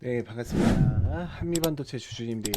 네, 반갑습니다. 한미반도체 주주님들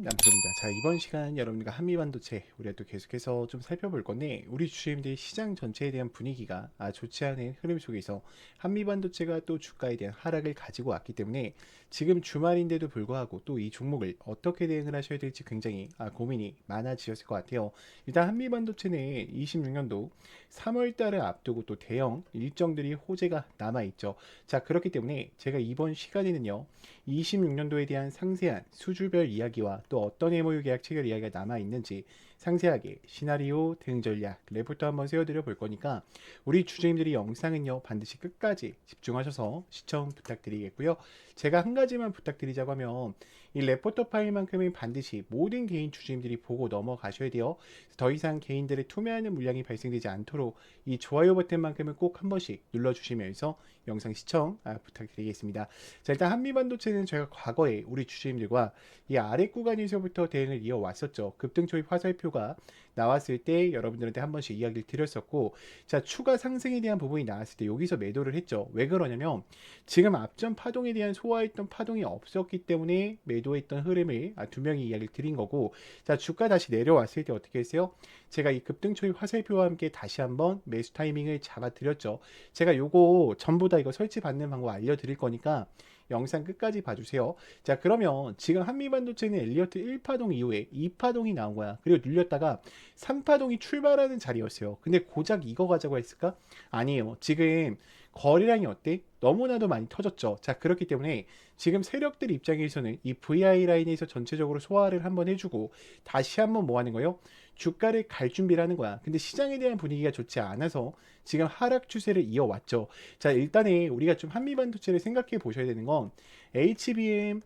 남프로입니다. 자, 이번 시간 여러분들과 한미반도체 우리가 또 계속해서 좀 살펴볼 건데, 우리 주주님들 시장 전체에 대한 분위기가 좋지 않은 흐름 속에서 한미반도체가 또 주가에 대한 하락을 가지고 왔기 때문에 지금 주말인데도 불구하고 또 이 종목을 어떻게 대응을 하셔야 될지 굉장히 고민이 많아지셨을 것 같아요. 일단 한미반도체는 26년도 3월 달을 앞두고 또 대형 일정들이 호재가 남아있죠. 자, 그렇기 때문에 제가 이번 시간에는요, 26년도에 대한 상세한 수주별 이야기와 또 어떤 MOU 계약 체결 이야기가 남아 있는지 상세하게 시나리오, 대응 전략, 레포트 한번 세워드려 볼 거니까 우리 주주님들이 영상은요 반드시 끝까지 집중하셔서 시청 부탁드리겠고요. 제가 한 가지만 부탁드리자고 하면 이 레포터 파일만큼은 반드시 모든 개인 주주님들이 보고 넘어가셔야 돼요. 더 이상 개인들의 투매하는 물량이 발생되지 않도록 이 좋아요 버튼만큼은 꼭 한 번씩 눌러주시면서 영상 시청 부탁드리겠습니다. 자, 일단 한미반도체는 저희가 과거에 우리 주주님들과 이 아래 구간에서부터 대응을 이어왔었죠. 급등 초입 화살표가 나왔을 때 여러분들한테 한 번씩 이야기를 드렸었고, 자, 추가 상승에 대한 부분이 나왔을 때 여기서 매도를 했죠. 왜 그러냐면 지금 앞전 파동에 대한 소화했던 파동이 없었기 때문에 매도했던 흐름을 두 명이 이야기를 드린 거고, 자, 주가 다시 내려왔을 때 어떻게 했어요? 제가 이 급등 초입 화살표와 함께 다시 한번 매수 타이밍을 잡아 드렸죠. 제가 요거 전부 다 이거 설치 받는 방법 알려드릴 거니까 영상 끝까지 봐주세요. 자, 그러면 지금 한미반도체는 엘리어트 1파동 이후에 2파동이 나온 거야. 그리고 눌렸다가 3파동이 출발하는 자리였어요. 근데 고작 이거 가자고 했을까? 아니에요. 지금 거래량이 어때? 너무나도 많이 터졌죠. 자, 그렇기 때문에 지금 세력들 입장에서는 이 VI 라인에서 전체적으로 소화를 한번 해주고 다시 한번 뭐 하는 거예요? 주가를 갈 준비를 하는 거야. 근데 시장에 대한 분위기가 좋지 않아서 지금 하락 추세를 이어왔죠. 자, 일단은 우리가 좀 한미반도체를 생각해 보셔야 되는 건 HBM4에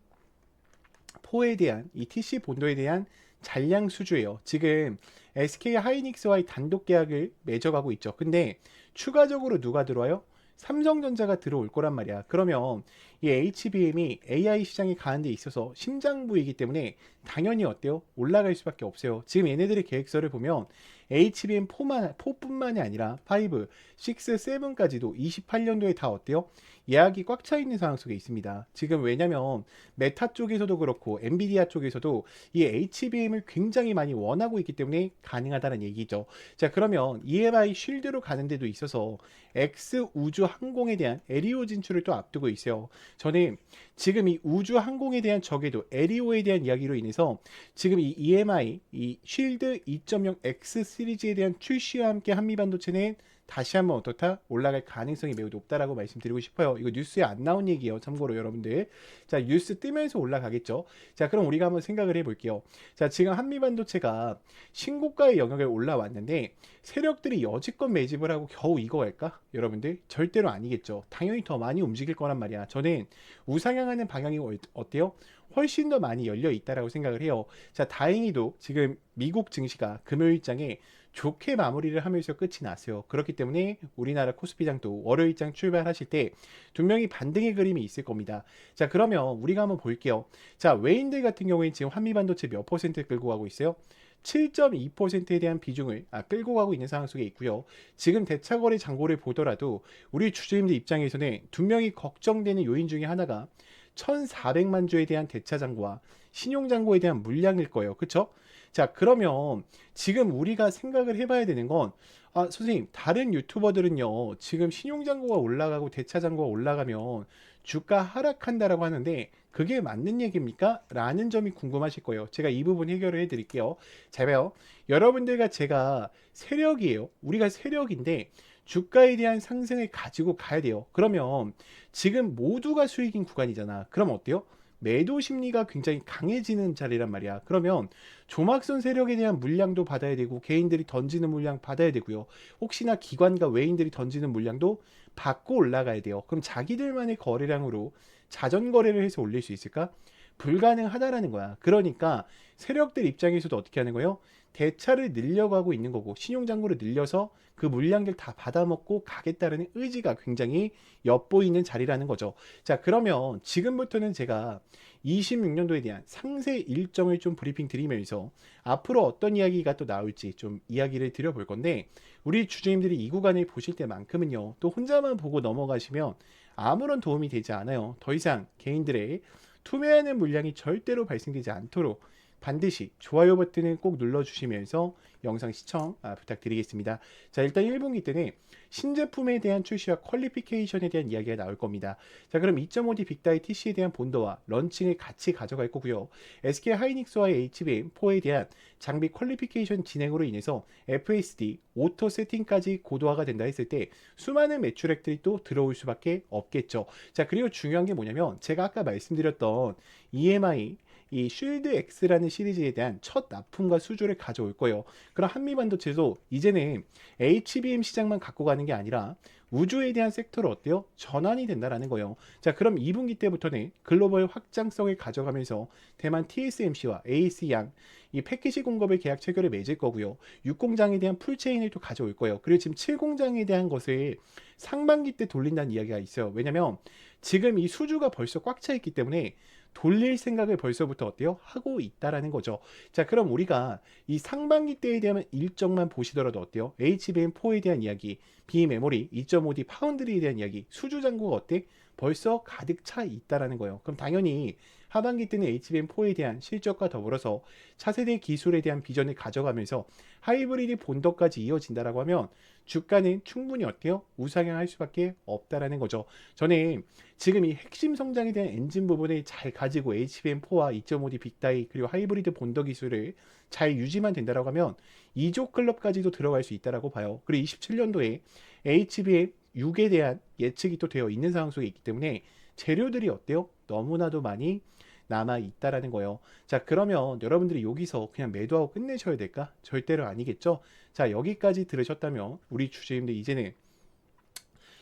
대한 이 TC 본도에 대한 잔량 수주예요. 지금 SK 하이닉스와의 단독 계약을 맺어가고 있죠. 근데 추가적으로 누가 들어와요? 삼성전자가 들어올 거란 말이야. 그러면 이 HBM이 AI 시장에 가는 데 있어서 심장부이기 때문에 당연히 어때요? 올라갈 수밖에 없어요. 지금 얘네들의 계획서를 보면 HBM4뿐만이 아니라 5, 6, 7까지도 28년도에 다 어때요? 예약이 꽉 차 있는 상황 속에 있습니다. 지금 왜냐면 메타 쪽에서도 그렇고 엔비디아 쪽에서도 이 HBM을 굉장히 많이 원하고 있기 때문에 가능하다는 얘기죠. 자, 그러면 EMI 쉴드로 가는 데도 있어서 X 우주 항공에 대한 에리오 진출을 또 앞두고 있어요. 저는 지금 이 우주 항공에 대한 적에도 에리오에 대한 이야기로 인해서 지금 이 EMI 이 쉴드 2.0 X 시리즈에 대한 출시와 함께 한미반도체는 다시 한번 어떻다? 올라갈 가능성이 매우 높다라고 말씀드리고 싶어요. 이거 뉴스에 안 나온 얘기예요. 참고로 여러분들. 자, 뉴스 뜨면서 올라가겠죠. 자, 그럼 우리가 한번 생각을 해볼게요. 자, 지금 한미반도체가 신고가의 영역에 올라왔는데 세력들이 여지껏 매집을 하고 겨우 이거 갈까? 여러분들 절대로 아니겠죠. 당연히 더 많이 움직일 거란 말이야. 저는 우상향하는 방향이 어때요? 훨씬 더 많이 열려 있다라고 생각을 해요. 자, 다행히도 지금 미국 증시가 금요일장에 좋게 마무리를 하면서 끝이 났어요. 그렇기 때문에 우리나라 코스피장도 월요일장 출발하실 때 분명히 반등의 그림이 있을 겁니다. 자, 그러면 우리가 한번 볼게요. 자, 외인들 같은 경우에는 지금 한미반도체 몇 퍼센트 끌고 가고 있어요? 7.2%에 대한 비중을 끌고 가고 있는 상황 속에 있고요. 지금 대차거래 잔고를 보더라도 우리 주주님들 입장에서는 분명히 걱정되는 요인 중에 하나가 1,400만 주에 대한 대차 잔고와 신용 잔고에 대한 물량일 거예요. 그쵸? 자, 그러면 지금 우리가 생각을 해봐야 되는 건 선생님, 다른 유튜버들은요, 지금 신용 잔고가 올라가고 대차 잔고가 올라가면 주가 하락한다라고 하는데 그게 맞는 얘기입니까? 라는 점이 궁금하실 거예요. 제가 이 부분 해결을 해드릴게요. 자, 봐요. 여러분들과 제가 세력이에요. 우리가 세력인데 주가에 대한 상승을 가지고 가야 돼요. 그러면 지금 모두가 수익인 구간이잖아. 그럼 어때요? 매도 심리가 굉장히 강해지는 자리란 말이야. 그러면 조막선 세력에 대한 물량도 받아야 되고 개인들이 던지는 물량 받아야 되고요. 혹시나 기관과 외인들이 던지는 물량도 받고 올라가야 돼요. 그럼 자기들만의 거래량으로 자전 거래를 해서 올릴 수 있을까? 불가능하다라는 거야. 그러니까 세력들 입장에서도 어떻게 하는 거예요? 대차를 늘려가고 있는 거고 신용잔고를 늘려서 그 물량들 다 받아먹고 가겠다는 의지가 굉장히 엿보이는 자리라는 거죠. 자, 그러면 지금부터는 제가 26년도에 대한 상세 일정을 좀 브리핑 드리면서 앞으로 어떤 이야기가 또 나올지 좀 이야기를 드려볼 건데 우리 주주님들이 이 구간을 보실 때만큼은요 또 혼자만 보고 넘어가시면 아무런 도움이 되지 않아요. 더 이상 개인들의 투매하는 물량이 절대로 발생되지 않도록 반드시 좋아요 버튼을 꼭 눌러주시면서 영상 시청 부탁드리겠습니다. 자, 일단 1분기 때는 신제품에 대한 출시와 퀄리피케이션에 대한 이야기가 나올 겁니다. 자, 그럼 2.5D 빅다이 TC에 대한 본더와 런칭을 같이 가져갈 거고요. SK 하이닉스와의 HBM4에 대한 장비 퀄리피케이션 진행으로 인해서 FSD, 오토 세팅까지 고도화가 된다 했을 때 수많은 매출액들이 또 들어올 수밖에 없겠죠. 자, 그리고 중요한 게 뭐냐면 제가 아까 말씀드렸던 EMI 이 쉴드 X라는 시리즈에 대한 첫 납품과 수주를 가져올 거예요. 그럼 한미반도체도 이제는 HBM 시장만 갖고 가는 게 아니라 우주에 대한 섹터로 어때요? 전환이 된다라는 거예요. 자, 그럼 2분기 때부터는 글로벌 확장성을 가져가면서 대만 TSMC와 ASE 양 이 패키지 공급의 계약 체결을 맺을 거고요. 6공장에 대한 풀체인을 또 가져올 거예요. 그리고 지금 7공장에 대한 것을 상반기 때 돌린다는 이야기가 있어요. 왜냐면 지금 이 수주가 벌써 꽉 차 있기 때문에 돌릴 생각을 벌써부터 어때요? 하고 있다라는 거죠. 자, 그럼 우리가 이 상반기 때에 대한 일정만 보시더라도 어때요? HBM4에 대한 이야기, 비메모리, 2.5D 파운드리에 대한 이야기, 수주 잔고가 어때? 벌써 가득 차 있다라는 거예요. 그럼 당연히 하반기 때는 HBM4에 대한 실적과 더불어서 차세대 기술에 대한 비전을 가져가면서 하이브리드 본더까지 이어진다라고 하면 주가는 충분히 어때요? 우상향할 수밖에 없다라는 거죠. 저는 지금 이 핵심 성장에 대한 엔진 부분을 잘 가지고 HBM4와 2.5D 빅다이 그리고 하이브리드 본더 기술을 잘 유지만 된다라고 하면 2조 클럽까지도 들어갈 수 있다라고 봐요. 그리고 27년도에 HBM6에 대한 예측이 또 되어 있는 상황 속에 있기 때문에 재료들이 어때요? 너무나도 많이 남아 있다라는 거예요. 자, 그러면 여러분들이 여기서 그냥 매도하고 끝내셔야 될까? 절대로 아니겠죠? 자, 여기까지 들으셨다면 우리 주주님들 이제는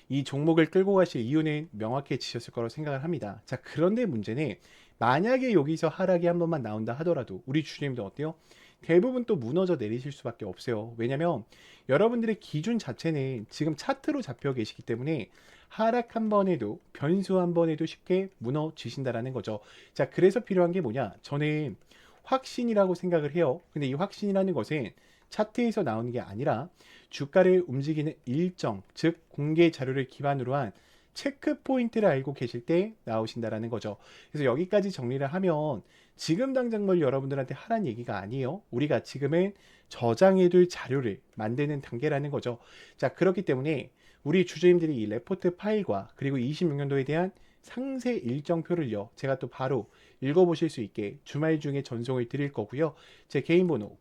이 종목을 끌고 가실 이유는 명확해지셨을 거라고 생각을 합니다. 자, 그런데 문제는 만약에 여기서 하락이 한 번만 나온다 하더라도 우리 주주님들 어때요? 대부분 또 무너져 내리실 수밖에 없어요. 왜냐면 여러분들의 기준 자체는 지금 차트로 잡혀 계시기 때문에 하락 한 번에도 변수 한 번에도 쉽게 무너지신다라는 거죠. 자, 그래서 필요한 게 뭐냐? 저는 확신이라고 생각을 해요. 근데 이 확신이라는 것은 차트에서 나오는 게 아니라 주가를 움직이는 일정, 즉 공개 자료를 기반으로 한 체크 포인트를 알고 계실 때 나오신다라는 거죠. 그래서 여기까지 정리를 하면 지금 당장 뭘 여러분들한테 하라는 얘기가 아니에요. 우리가 지금은 저장해둘 자료를 만드는 단계라는 거죠. 자, 그렇기 때문에 우리 주주님들이 이 레포트 파일과 그리고 26년도에 대한 상세 일정표를요, 제가 또 바로 읽어보실 수 있게 주말 중에 전송을 드릴 거고요. 제 개인 번호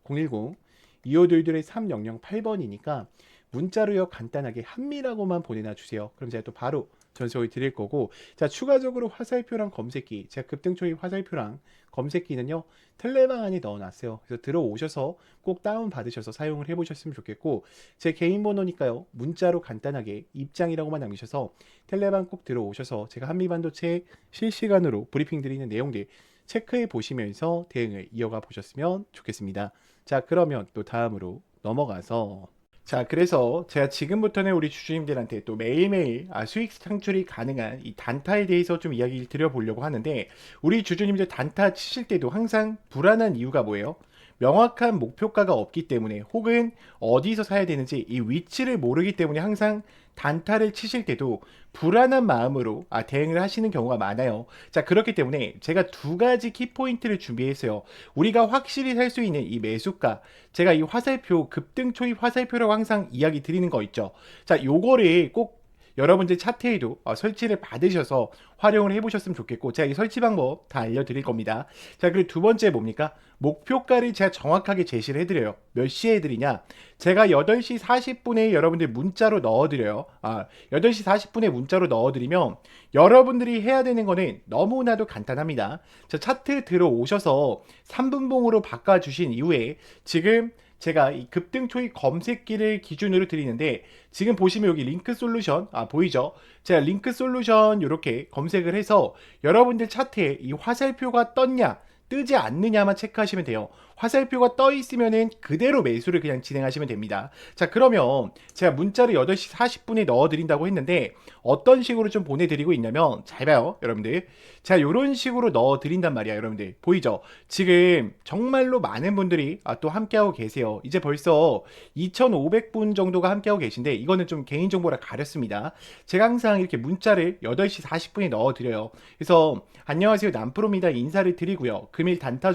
010-2522-3008번이니까 문자로요 간단하게 한미라고만 보내놔 주세요. 그럼 제가 또 바로 전송을 드릴 거고, 자, 추가적으로 화살표랑 검색기, 제가 급등초입 화살표랑 검색기는요 텔레방 안에 넣어놨어요. 그래서 들어오셔서 꼭 다운 받으셔서 사용을 해보셨으면 좋겠고, 제 개인 번호니까요 문자로 간단하게 입장이라고만 남기셔서 텔레방 꼭 들어오셔서 제가 한미반도체 실시간으로 브리핑 드리는 내용들 체크해 보시면서 대응을 이어가 보셨으면 좋겠습니다. 자, 그러면 또 다음으로 넘어가서, 자, 그래서 제가 지금부터는 우리 주주님들한테 또 매일매일 수익 창출이 가능한 이 단타에 대해서 좀 이야기를 드려보려고 하는데, 우리 주주님들 단타 치실 때도 항상 불안한 이유가 뭐예요? 명확한 목표가가 없기 때문에, 혹은 어디서 사야 되는지 이 위치를 모르기 때문에 항상 단타를 치실 때도 불안한 마음으로 대응을 하시는 경우가 많아요. 자, 그렇기 때문에 제가 두 가지 키포인트를 준비했어요. 우리가 확실히 살 수 있는 이 매수가, 제가 이 화살표, 급등 초입 화살표라고 항상 이야기 드리는 거 있죠. 자, 요거를 꼭 여러분들 차트에도 설치를 받으셔서 활용을 해보셨으면 좋겠고, 제가 이 설치 방법 다 알려드릴 겁니다. 자, 그리고 두 번째 뭡니까? 목표가를 제가 정확하게 제시를 해드려요. 몇 시에 해드리냐? 제가 8시 40분에 여러분들 문자로 넣어드려요. 8시 40분에 문자로 넣어드리면 여러분들이 해야 되는 거는 너무나도 간단합니다. 자, 차트 들어오셔서 3분봉으로 바꿔주신 이후에 지금 제가 이 급등 초입 검색기를 기준으로 드리는데, 지금 보시면 여기 링크 솔루션 보이죠? 제가 링크 솔루션 이렇게 검색을 해서 여러분들 차트에 이 화살표가 떴냐 뜨지 않느냐만 체크하시면 돼요. 화살표가 떠 있으면은 그대로 매수를 그냥 진행하시면 됩니다. 자, 그러면 제가 문자를 8시 40분에 넣어드린다고 했는데 어떤 식으로 좀 보내드리고 있냐면, 잘 봐요 여러분들. 자, 요런 식으로 넣어드린단 말이야 여러분들. 보이죠? 지금 정말로 많은 분들이 또 함께하고 계세요. 이제 벌써 2,500분 정도가 함께하고 계신데, 이거는 좀 개인정보라 가렸습니다. 제가 항상 이렇게 문자를 8시 40분에 넣어드려요. 그래서 안녕하세요 남프로입니다 인사를 드리고요. 금일 단타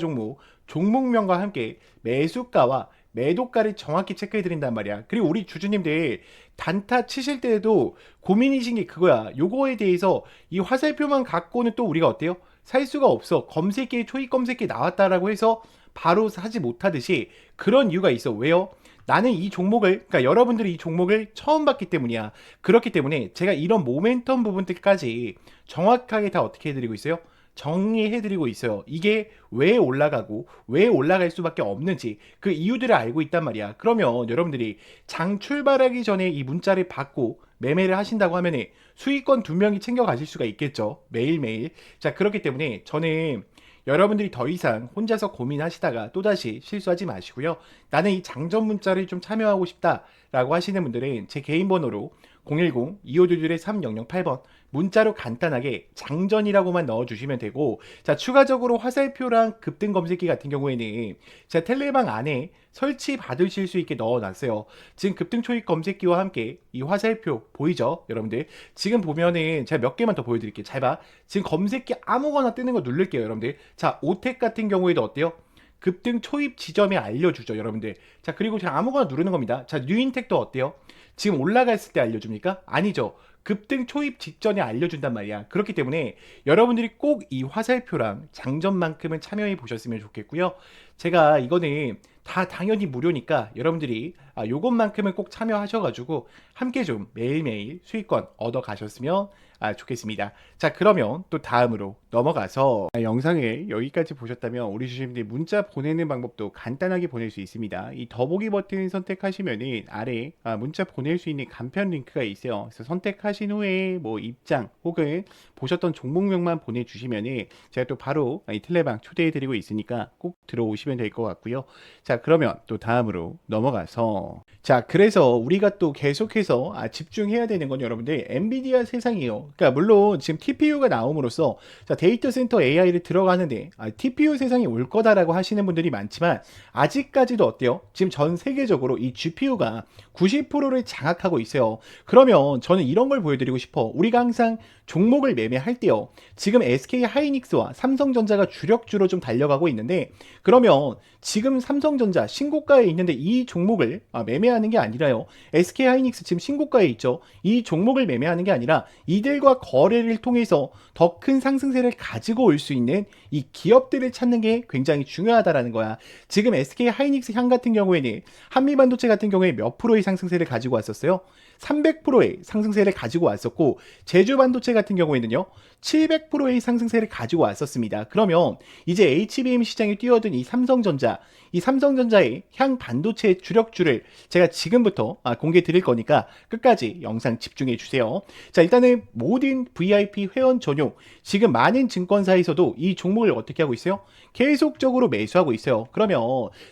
종목명과 함께 매수가와 매도가를 정확히 체크해 드린단 말이야. 그리고 우리 주주님들 단타 치실 때에도 고민이신 게 그거야. 요거에 대해서 이 화살표만 갖고는 또 우리가 어때요? 살 수가 없어. 검색기에 초입 검색기 나왔다라고 해서 바로 사지 못하듯이 그런 이유가 있어. 왜요? 나는 이 종목을, 그러니까 여러분들이 이 종목을 처음 봤기 때문이야. 그렇기 때문에 제가 이런 모멘텀 부분들까지 정확하게 다 어떻게 해드리고 있어요? 정리해드리고 있어요. 이게 왜 올라가고 왜 올라갈 수밖에 없는지 그 이유들을 알고 있단 말이야. 그러면 여러분들이 장 출발하기 전에 이 문자를 받고 매매를 하신다고 하면 수익권 2명이 챙겨가실 수가 있겠죠. 매일매일. 자, 그렇기 때문에 저는 여러분들이 더 이상 혼자서 고민하시다가 또다시 실수하지 마시고요. 나는 이 장전 문자를 좀 참여하고 싶다라고 하시는 분들은 제 개인 번호로 010-2522-3008번 문자로 간단하게 장전이라고만 넣어주시면 되고, 자, 추가적으로 화살표랑 급등 검색기 같은 경우에는 제가 텔레방 안에 설치 받으실 수 있게 넣어놨어요. 지금 급등 초입 검색기와 함께 이 화살표 보이죠 여러분들? 지금 보면은 제가 몇 개만 더 보여드릴게요. 잘 봐. 지금 검색기 아무거나 뜨는 거 누를게요 여러분들. 자, 오텍 같은 경우에도 어때요? 급등 초입 지점에 알려주죠 여러분들. 자, 그리고 제가 아무거나 누르는 겁니다. 자, 뉴인텍도 어때요? 지금 올라갔을 때 알려줍니까? 아니죠. 급등 초입 직전에 알려준단 말이야. 그렇기 때문에 여러분들이 꼭 이 화살표랑 장전만큼은 참여해 보셨으면 좋겠고요. 제가 이거는 다 당연히 무료니까 여러분들이 요것만큼은 꼭 참여하셔가지고 함께 좀 매일매일 수익권 얻어 가셨으면 좋겠습니다. 자, 그러면 또 다음으로 넘어가서 영상을 여기까지 보셨다면 우리 주주님들 문자 보내는 방법도 간단하게 보낼 수 있습니다. 이 더보기 버튼 선택하시면은 아래 문자 보낼 수 있는 간편 링크가 있어요. 그래서 선택하신 후에 뭐 입장 혹은 보셨던 종목명만 보내주시면은 제가 또 바로 이 텔레방 초대해드리고 있으니까 꼭 들어오시면 될 것 같고요. 자, 그러면 또 다음으로 넘어가서, 자, 그래서 우리가 또 계속해서 집중해야 되는 건 여러분들 엔비디아 세상이에요. 그러니까 물론 지금 TPU가 나옴으로써 자, 데이터 센터 AI를 들어가는데 TPU 세상이 올 거다라고 하시는 분들이 많지만 아직까지도 어때요? 지금 전 세계적으로 이 GPU가 90%를 장악하고 있어요. 그러면 저는 이런 걸 보여드리고 싶어. 우리가 항상 종목을 매매할 때요, 지금 SK 하이닉스와 삼성전자가 주력주로 좀 달려가고 있는데, 그러면 지금 삼성전자 신고가에 있는데 이 종목을 매매하는 게 아니라요, SK 하이닉스 지금 신고가에 있죠. 이 종목을 매매하는 게 아니라 이들과 거래를 통해서 더 큰 상승세를 가지고 올 수 있는 이 기업들을 찾는 게 굉장히 중요하다라는 거야. 지금 SK 하이닉스 향 같은 경우에는 한미반도체 같은 경우에 몇 프로의 상승세를 가지고 왔었어요? 300%의 상승세를 가지고 왔었고, 제주반도체 같은 경우에는요 700%의 상승세를 가지고 왔었습니다. 그러면 이제 HBM 시장에 뛰어든 이 삼성전자의 향 반도체 주력주를 제가 지금부터 공개 드릴 거니까 끝까지 영상 집중해 주세요. 자, 일단은 모든 VIP 회원 전용, 지금 많은 증권사에서도 이 종목을 어떻게 하고 있어요? 계속적으로 매수하고 있어요. 그러면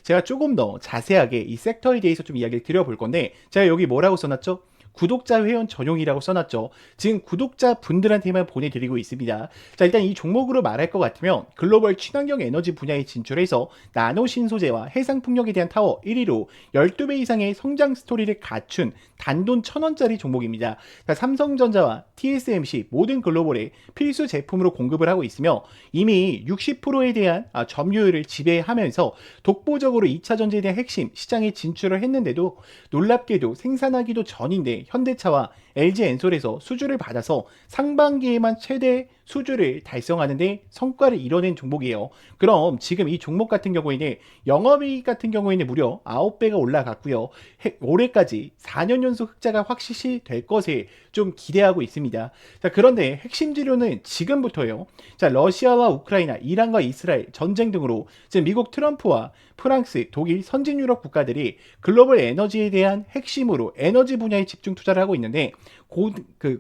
제가 조금 더 자세하게 이 섹터에 대해서 좀 이야기를 드려볼 건데, 제가 여기 뭐라고 써놨죠? 구독자 회원 전용이라고 써놨죠. 지금 구독자 분들한테만 보내드리고 있습니다. 자, 일단 이 종목으로 말할 것 같으면 글로벌 친환경 에너지 분야에 진출해서 나노 신소재와 해상 풍력에 대한 타워 1위로 12배 이상의 성장 스토리를 갖춘 단돈 1,000원짜리 종목입니다. 자, 삼성전자와 TSMC 모든 글로벌에 필수 제품으로 공급을 하고 있으며 이미 60%에 대한 점유율을 지배하면서 독보적으로 2차 전지에 대한 핵심 시장에 진출을 했는데도 놀랍게도 생산하기도 전인데 현대차와 LG엔솔에서 수주를 받아서 상반기에만 최대 수주를 달성하는데 성과를 이뤄낸 종목이에요. 그럼 지금 이 종목 같은 경우에는 영업이익 같은 경우에는 무려 9배가 올라갔고요. 올해까지 4년 연속 흑자가 확실시 될 것을 좀 기대하고 있습니다. 자, 그런데 핵심 지료는 지금부터예요. 자, 러시아와 우크라이나, 이란과 이스라엘 전쟁 등으로 지금 미국 트럼프와 프랑스, 독일, 선진 유럽 국가들이 글로벌 에너지에 대한 핵심으로 에너지 분야에 집중 투자를 하고 있는데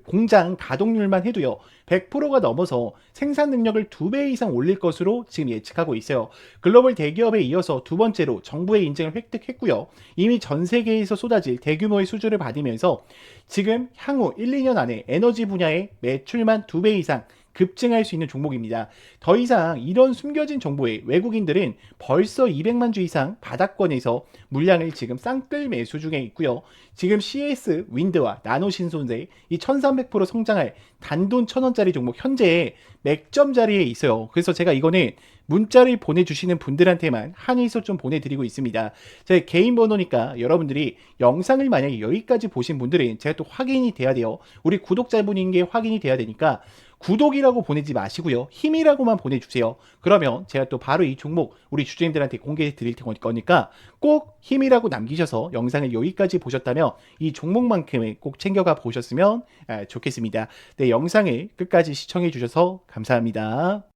공장 가동률만 해도요 100%가 넘어서 생산 능력을 2배 이상 올릴 것으로 지금 예측하고 있어요. 글로벌 대기업에 이어서 두 번째로 정부의 인증을 획득했고요. 이미 전 세계에서 쏟아질 대규모의 수주를 받으면서 지금 향후 1, 2년 안에 에너지 분야의 매출만 2배 이상 급증할 수 있는 종목입니다. 더 이상 이런 숨겨진 정보에 외국인들은 벌써 200만 주 이상 바닥권에서 물량을 지금 쌍끌 매수 중에 있고요. 지금 CS 윈드와 나노 신소재 이 1300% 성장할 단돈 1000원짜리 종목 현재 맥점 자리에 있어요. 그래서 제가 이거는 문자를 보내주시는 분들한테만 한해서 좀 보내드리고 있습니다. 제 개인 번호니까 여러분들이 영상을 만약에 여기까지 보신 분들은 제가 또 확인이 돼야 돼요. 우리 구독자분인 게 확인이 돼야 되니까 구독이라고 보내지 마시고요. 힘이라고만 보내주세요. 그러면 제가 또 바로 이 종목 우리 주주님들한테 공개해 드릴 거니까 꼭 힘이라고 남기셔서 영상을 여기까지 보셨다면 이 종목만큼은 꼭 챙겨가 보셨으면 좋겠습니다. 네, 영상을 끝까지 시청해 주셔서 감사합니다.